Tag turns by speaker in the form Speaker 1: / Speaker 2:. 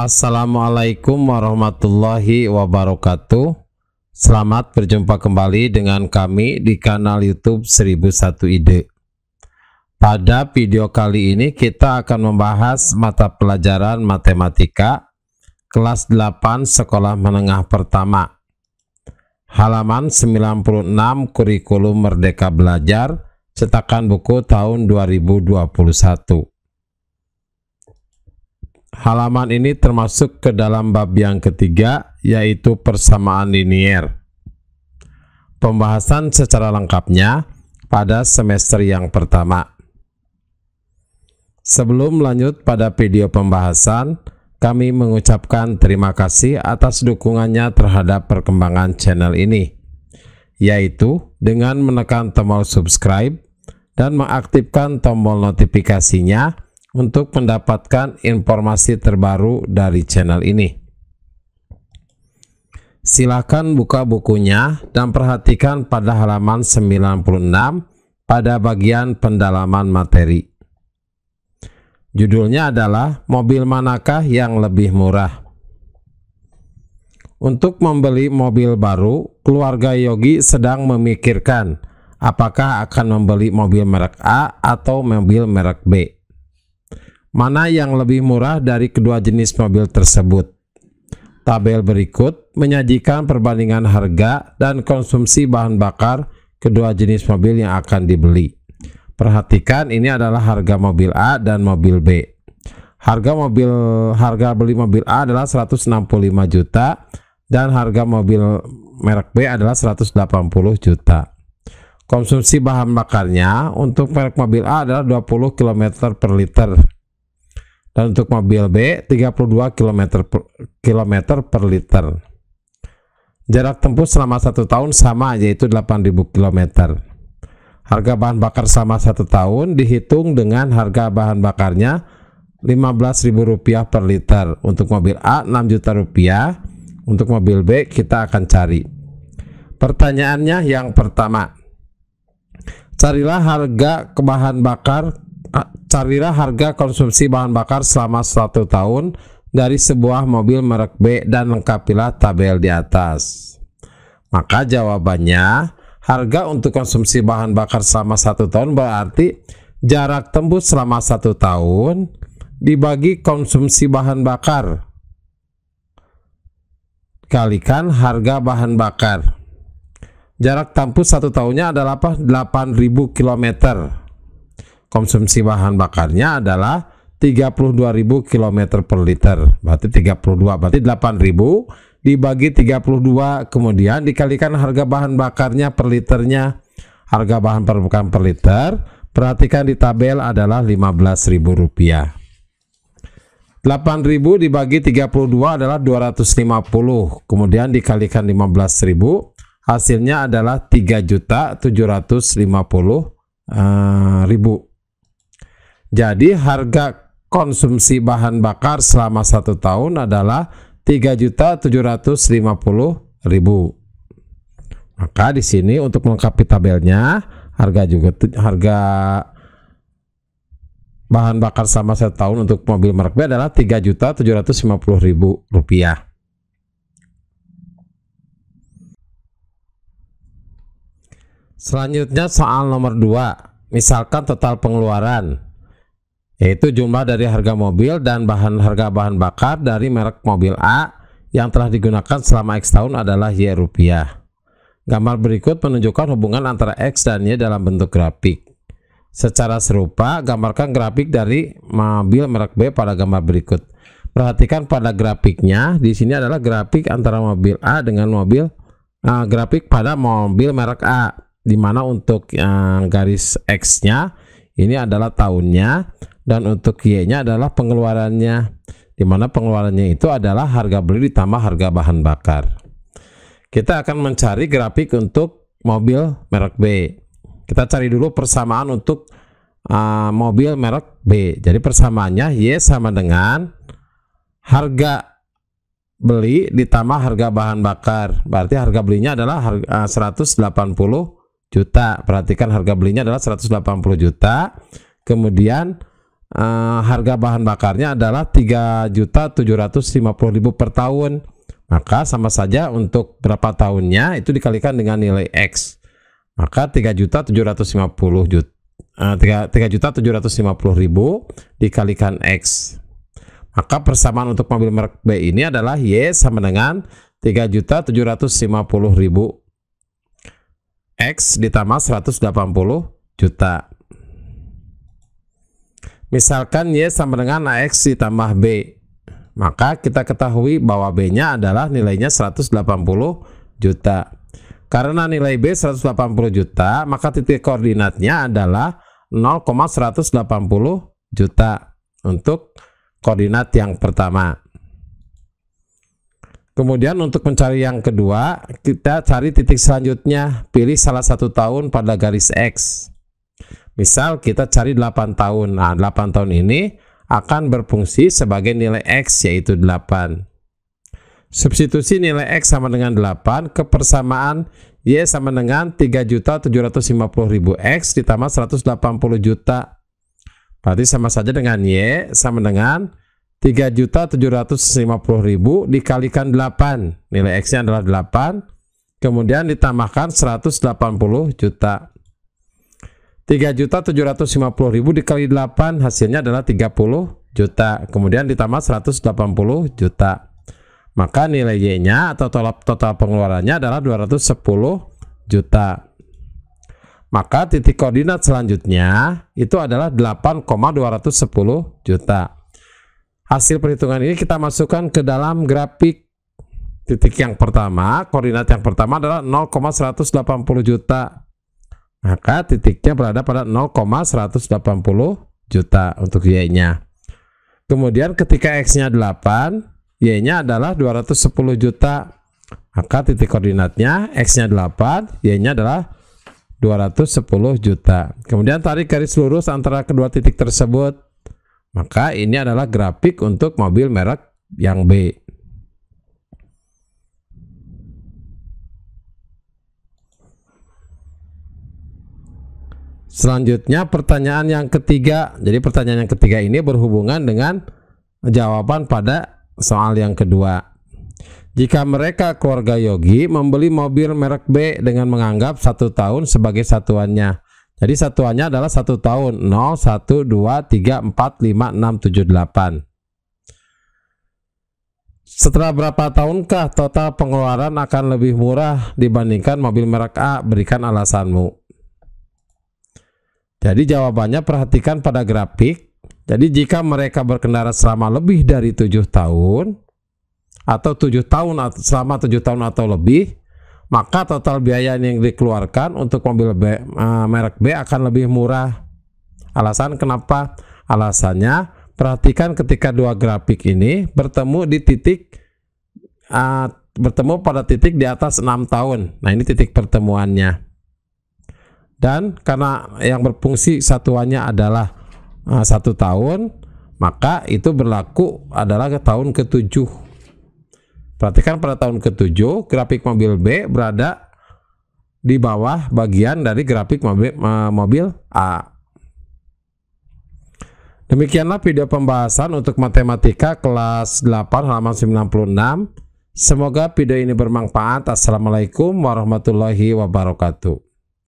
Speaker 1: Assalamualaikum warahmatullahi wabarakatuh. Selamat berjumpa kembali dengan kami di kanal YouTube 1001 Ide. Pada video kali ini kita akan membahas mata pelajaran matematika kelas 8 sekolah menengah pertama, halaman 96, kurikulum Merdeka Belajar, cetakan buku tahun 2021. Halaman ini termasuk ke dalam bab yang ketiga, yaitu persamaan linier. Pembahasan secara lengkapnya pada semester yang pertama. Sebelum lanjut pada video pembahasan, kami mengucapkan terima kasih atas dukungannya terhadap perkembangan channel ini, yaitu dengan menekan tombol subscribe dan mengaktifkan tombol notifikasinya untuk mendapatkan informasi terbaru dari channel ini. Silakan buka bukunya dan perhatikan pada halaman 96 pada bagian pendalaman materi. Judulnya adalah mobil manakah yang lebih murah? Untuk membeli mobil baru, keluarga Yogi sedang memikirkan apakah akan membeli mobil merek A atau mobil merek B. Mana yang lebih murah dari kedua jenis mobil tersebut? Tabel berikut menyajikan perbandingan harga dan konsumsi bahan bakar kedua jenis mobil yang akan dibeli. Perhatikan, ini adalah harga mobil A dan mobil B. Harga beli mobil A adalah 165 juta dan harga mobil merek B adalah 180 juta. Konsumsi bahan bakarnya untuk merek mobil A adalah 20 km per liter. Dan untuk mobil B 32 km per liter. Jarak tempuh selama 1 tahun sama, yaitu 8.000 km. Harga bahan bakar selama 1 tahun dihitung dengan harga bahan bakarnya Rp15.000 per liter. Untuk mobil A 6 juta rupiah. Untuk mobil B kita akan cari. Pertanyaannya yang pertama, carilah harga konsumsi bahan bakar selama 1 tahun dari sebuah mobil merek B dan lengkapilah tabel di atas. Maka jawabannya, harga untuk konsumsi bahan bakar selama 1 tahun berarti jarak tempuh selama 1 tahun dibagi konsumsi bahan bakar kalikan harga bahan bakar. Jarak tempuh 1 tahunnya adalah 8.000 km. Konsumsi bahan bakarnya adalah 32.000 km per liter. Berarti 8.000 dibagi 32, kemudian dikalikan harga bahan bakarnya per liternya. Harga bahan bakar per liter, perhatikan di tabel, adalah Rp15.000. 8.000 dibagi 32 adalah 250, kemudian dikalikan 15.000, hasilnya adalah 3.750.000. Jadi harga konsumsi bahan bakar selama 1 tahun adalah 3.750.000. Maka di sini untuk melengkapi tabelnya, harga bahan bakar selama 1 tahun untuk mobil merek B adalah Rp3.750.000. Selanjutnya soal nomor 2. Misalkan total pengeluaran, yaitu jumlah dari harga mobil dan harga bahan bakar dari merek mobil A yang telah digunakan selama X tahun adalah Y rupiah. Gambar berikut menunjukkan hubungan antara X dan Y dalam bentuk grafik. Secara serupa, gambarkan grafik dari mobil merek B pada gambar berikut. Perhatikan pada grafiknya, di sini adalah grafik antara mobil A dengan grafik pada mobil merek A, di mana untuk garis X-nya ini adalah tahunnya, dan untuk Y-nya adalah pengeluarannya, di mana pengeluarannya itu adalah harga beli ditambah harga bahan bakar. Kita akan mencari grafik untuk mobil merek B. Kita cari dulu persamaan untuk mobil merek B. Jadi persamaannya Y sama dengan harga beli ditambah harga bahan bakar. Berarti harga belinya adalah 180 juta. Perhatikan, harga belinya adalah 180 juta. Kemudian harga bahan bakarnya adalah 3.750.000 per tahun. Maka sama saja untuk berapa tahunnya itu dikalikan dengan nilai X. Maka 3.750.000 dikalikan X. Maka persamaan untuk mobil merek B ini adalah Y sama dengan 3.750.000 X ditambah 180 juta. Misalkan Y sama dengan AX ditambah B, maka kita ketahui bahwa B-nya adalah nilainya 180 juta. Karena nilai B 180 juta, maka titik koordinatnya adalah 0,180 juta untuk koordinat yang pertama. Kemudian untuk mencari yang kedua, kita cari titik selanjutnya, pilih salah satu tahun pada garis X. Misal kita cari 8 tahun. Nah, 8 tahun ini akan berfungsi sebagai nilai X, yaitu 8. Substitusi nilai X sama dengan 8 ke persamaan Y sama dengan 3.750.000 X ditambah 180 juta. Berarti sama saja dengan Y sama dengan 3.750.000 dikalikan 8. Nilai X-nya adalah 8. Kemudian ditambahkan 180 juta. 3.750.000 dikali 8 hasilnya adalah 30 juta. Kemudian ditambah 180 juta. Maka nilai Y-nya atau total pengeluarannya adalah 210 juta. Maka titik koordinat selanjutnya itu adalah 8,210 juta. Hasil perhitungan ini kita masukkan ke dalam grafik. Titik yang pertama, koordinat yang pertama adalah 0,180 juta. Maka titiknya berada pada 0,180 juta untuk Y-nya. Kemudian ketika X-nya 8, Y-nya adalah 210 juta. Maka titik koordinatnya X-nya 8, Y-nya adalah 210 juta. Kemudian tarik garis lurus antara kedua titik tersebut. Maka ini adalah grafik untuk mobil merek yang B. Selanjutnya pertanyaan yang ketiga. Jadi pertanyaan yang ketiga ini berhubungan dengan jawaban pada soal yang kedua. Jika mereka keluarga Yogi membeli mobil merek B dengan menganggap 1 tahun sebagai satuannya. Jadi satuannya adalah 1 tahun 0, 1, 2, 3, 4, 5, 6, 7, 8. Setelah berapa tahunkah total pengeluaran akan lebih murah dibandingkan mobil merek A? Berikan alasanmu. Jadi jawabannya perhatikan pada grafik. Jadi jika mereka berkendara selama lebih dari 7 tahun atau 7 tahun selama 7 tahun atau lebih, maka total biaya yang dikeluarkan untuk mobil merek B akan lebih murah. Alasan kenapa? Alasannya perhatikan ketika dua grafik ini bertemu di titik bertemu pada titik di atas 6 tahun. Nah, ini titik pertemuannya. Dan karena yang berfungsi satuannya adalah 1 tahun, maka itu berlaku adalah ke tahun ke-7. Perhatikan pada tahun ke-7 grafik mobil B berada di bawah bagian dari grafik mobil A. Demikianlah video pembahasan untuk matematika kelas 8 halaman 96. Semoga video ini bermanfaat. Assalamualaikum warahmatullahi wabarakatuh.